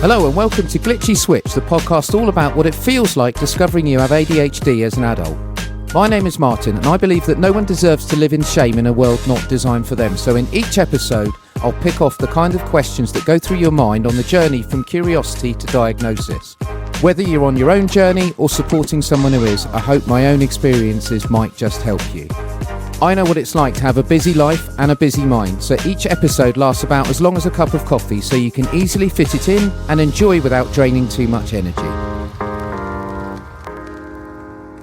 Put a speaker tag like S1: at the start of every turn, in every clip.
S1: Hello and welcome to Glitchy Switch, the podcast all about what it feels like discovering you have ADHD as an adult. My name is Martin and I believe that no one deserves to live in shame in a world not designed for them. So in each episode, I'll pick off the kind of questions that go through your mind on the journey from curiosity to diagnosis. Whether you're on your own journey or supporting someone who is, I hope my own experiences might just help you. I know what it's like to have a busy life and a busy mind, so each episode lasts about as long as a cup of coffee so you can easily fit it in and enjoy without draining too much energy.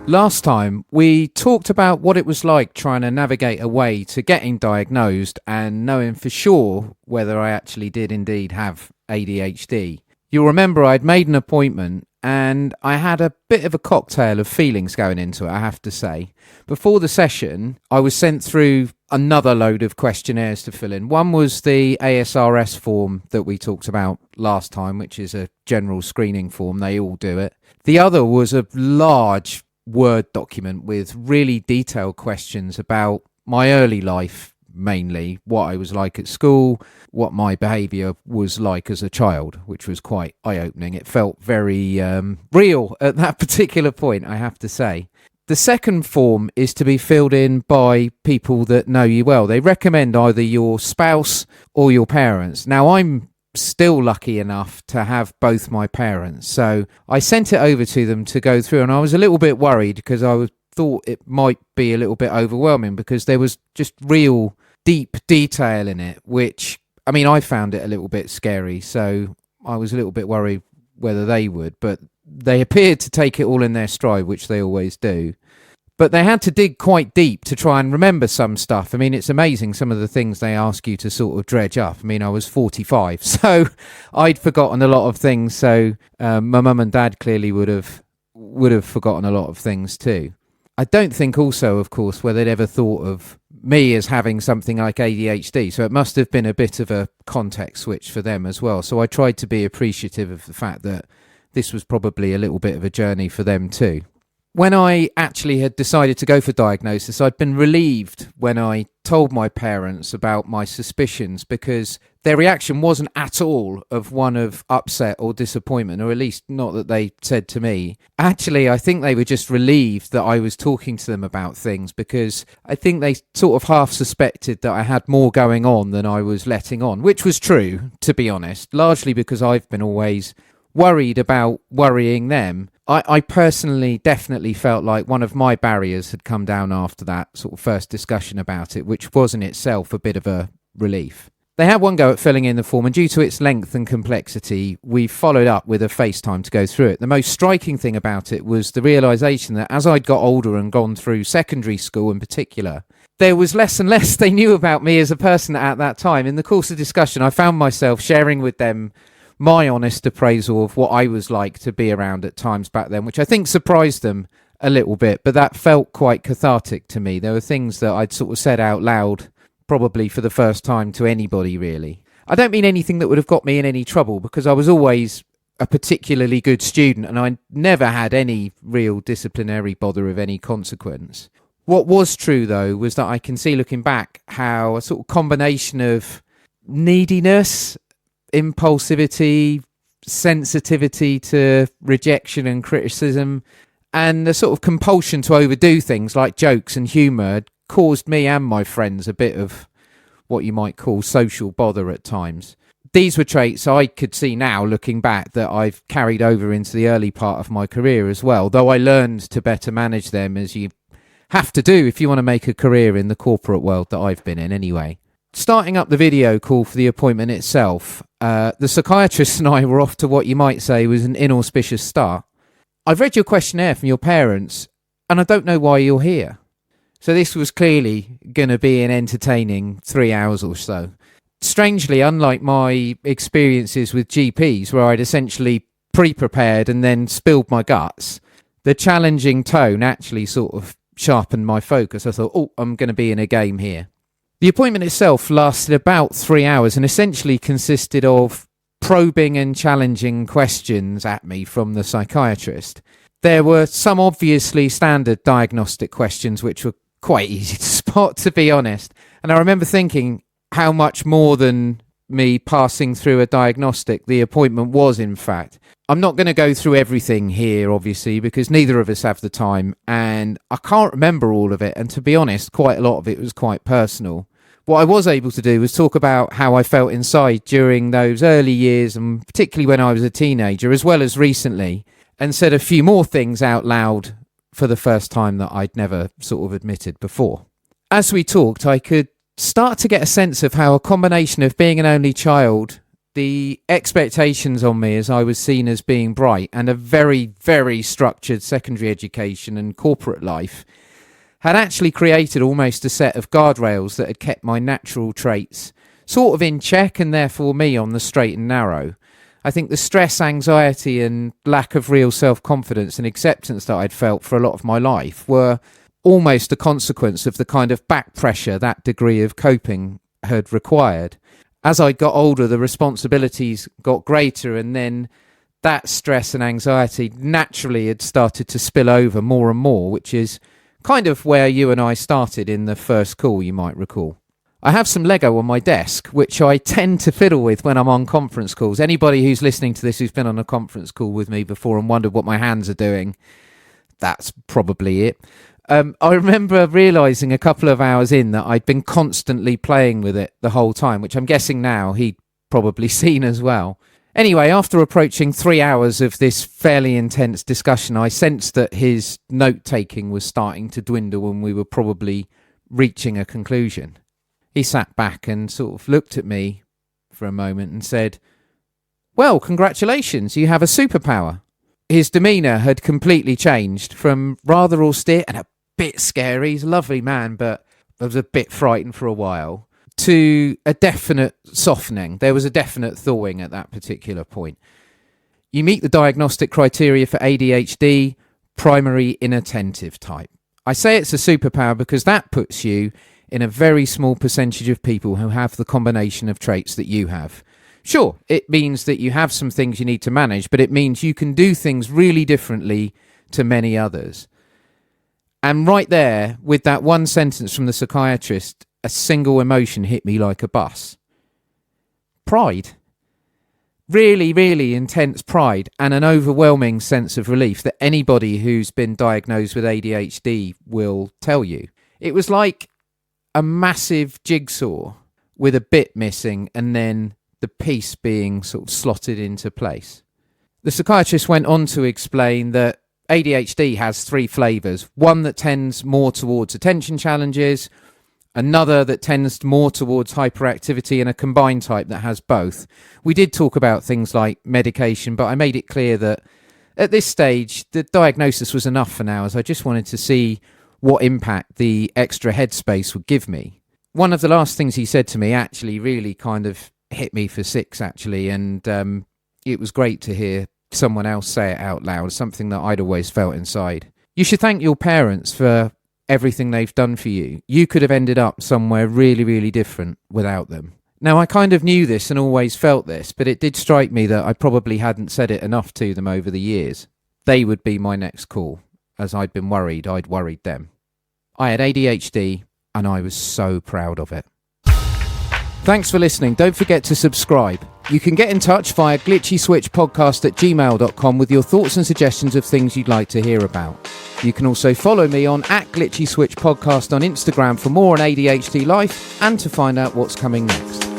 S1: Last time, we talked about what it was like trying to navigate a way to getting diagnosed and knowing for sure whether I actually did indeed have ADHD. You'll remember I'd made an appointment and I had a bit of a cocktail of feelings going into it, I have to say. Before the session, I was sent through another load of questionnaires to fill in. One was the ASRS form that we talked about last time, which is a general screening form. They all do it. The other was a large Word document with really detailed questions about my early life, mainly what I was like at school, what my behaviour was like as a child, which was quite eye-opening. It felt very real at that particular point, I have to say. The second form is to be filled in by people that know you well. They recommend either your spouse or your parents. Now, I'm still lucky enough to have both my parents, so I sent it over to them to go through, and I was a little bit worried because thought it might be a little bit overwhelming because there was just real deep detail in it, which, I mean, I found it a little bit scary, so I was a little bit worried whether they would, but they appeared to take it all in their stride, which they always do. But they had to dig quite deep to try and remember some stuff. I mean, it's amazing some of the things they ask you to sort of dredge up. I mean, I was 45, so I'd forgotten a lot of things. So my mum and dad clearly would have forgotten a lot of things too. I don't think also, of course, where they'd ever thought of me as having something like ADHD. So it must have been a bit of a context switch for them as well. So I tried to be appreciative of the fact that this was probably a little bit of a journey for them too. When I actually had decided to go for diagnosis, I'd been relieved when I told my parents about my suspicions because their reaction wasn't at all of one of upset or disappointment, or at least not that they said to me. Actually, I think they were just relieved that I was talking to them about things because I think they sort of half suspected that I had more going on than I was letting on, which was true, to be honest, largely because I've been always worried about worrying them. I personally definitely felt like one of my barriers had come down after that sort of first discussion about it, which was in itself a bit of a relief. They had one go at filling in the form, and due to its length and complexity, we followed up with a FaceTime to go through it. The most striking thing about it was the realisation that as I'd got older and gone through secondary school in particular, there was less and less they knew about me as a person at that time. In the course of discussion, I found myself sharing with them my honest appraisal of what I was like to be around at times back then, which I think surprised them a little bit, but that felt quite cathartic to me. There were things that I'd sort of said out loud, probably for the first time to anybody really. I don't mean anything that would have got me in any trouble because I was always a particularly good student and I never had any real disciplinary bother of any consequence. What was true though was that I can see looking back how a sort of combination of neediness, impulsivity, sensitivity to rejection and criticism, and the sort of compulsion to overdo things like jokes and humour caused me and my friends a bit of what you might call social bother at times. These were traits I could see now looking back that I've carried over into the early part of my career as well, though I learned to better manage them, as you have to do if you want to make a career in the corporate world that I've been in anyway. Starting up the video call for the appointment itself, the psychiatrist and I were off to what you might say was an inauspicious start. I've read your questionnaire from your parents, and I don't know why you're here. So this was clearly going to be an entertaining 3 hours or so. Strangely, unlike my experiences with GPs, where I'd essentially pre-prepared and then spilled my guts, the challenging tone actually sort of sharpened my focus. I thought, I'm going to be in a game here. The appointment itself lasted about 3 hours and essentially consisted of probing and challenging questions at me from the psychiatrist. There were some obviously standard diagnostic questions which were quite easy to spot, to be honest. And I remember thinking how much more than me passing through a diagnostic. The appointment was, in fact. I'm not going to go through everything here, obviously, because neither of us have the time, and I can't remember all of it, and to be honest, quite a lot of it was quite personal. What I was able to do was talk about how I felt inside during those early years, and particularly when I was a teenager, as well as recently, and said a few more things out loud for the first time that I'd never sort of admitted before. As we talked, I could start to get a sense of how a combination of being an only child, the expectations on me as I was seen as being bright, and a very, very structured secondary education and corporate life had actually created almost a set of guardrails that had kept my natural traits sort of in check, and therefore me on the straight and narrow. I think the stress, anxiety and lack of real self-confidence and acceptance that I'd felt for a lot of my life were almost a consequence of the kind of back pressure that degree of coping had required. As I got older, the responsibilities got greater, and then that stress and anxiety naturally had started to spill over more and more, which is kind of where you and I started in the first call, you might recall. I have some Lego on my desk, which I tend to fiddle with when I'm on conference calls. Anybody who's listening to this who's been on a conference call with me before and wondered what my hands are doing, that's probably it. I remember realising a couple of hours in that I'd been constantly playing with it the whole time, which I'm guessing now he'd probably seen as well. Anyway, after approaching 3 hours of this fairly intense discussion, I sensed that his note-taking was starting to dwindle and we were probably reaching a conclusion. He sat back and sort of looked at me for a moment and said, "Well, congratulations, you have a superpower." His demeanour had completely changed from rather austere and a bit scary, he's a lovely man, but I was a bit frightened for a while, to a definite softening. There was a definite thawing at that particular point. You meet the diagnostic criteria for ADHD, primary inattentive type. I say it's a superpower because that puts you in a very small percentage of people who have the combination of traits that you have. Sure, it means that you have some things you need to manage, but it means you can do things really differently to many others. And right there, with that one sentence from the psychiatrist, a single emotion hit me like a bus. Pride. Really, really intense pride and an overwhelming sense of relief that anybody who's been diagnosed with ADHD will tell you. It was like a massive jigsaw with a bit missing and then the piece being sort of slotted into place. The psychiatrist went on to explain that ADHD has 3 flavours. One that tends more towards attention challenges, another that tends more towards hyperactivity, and a combined type that has both. We did talk about things like medication, but I made it clear that at this stage, the diagnosis was enough for now, as I just wanted to see what impact the extra headspace would give me. One of the last things he said to me actually really kind of hit me for 6, actually, and it was great to hear someone else say it out loud, something that I'd always felt inside. You should thank your parents for everything they've done for you. You could have ended up somewhere really, really different without them. Now, I kind of knew this and always felt this, but it did strike me that I probably hadn't said it enough to them over the years. They would be my next call. As I'd been worried, I'd worried them. I had ADHD, and I was so proud of it. Thanks for listening. Don't forget to subscribe. You can get in touch via glitchyswitchpodcast@gmail.com with your thoughts and suggestions of things you'd like to hear about. You can also follow me on @glitchyswitchpodcast on Instagram for more on ADHD life and to find out what's coming next.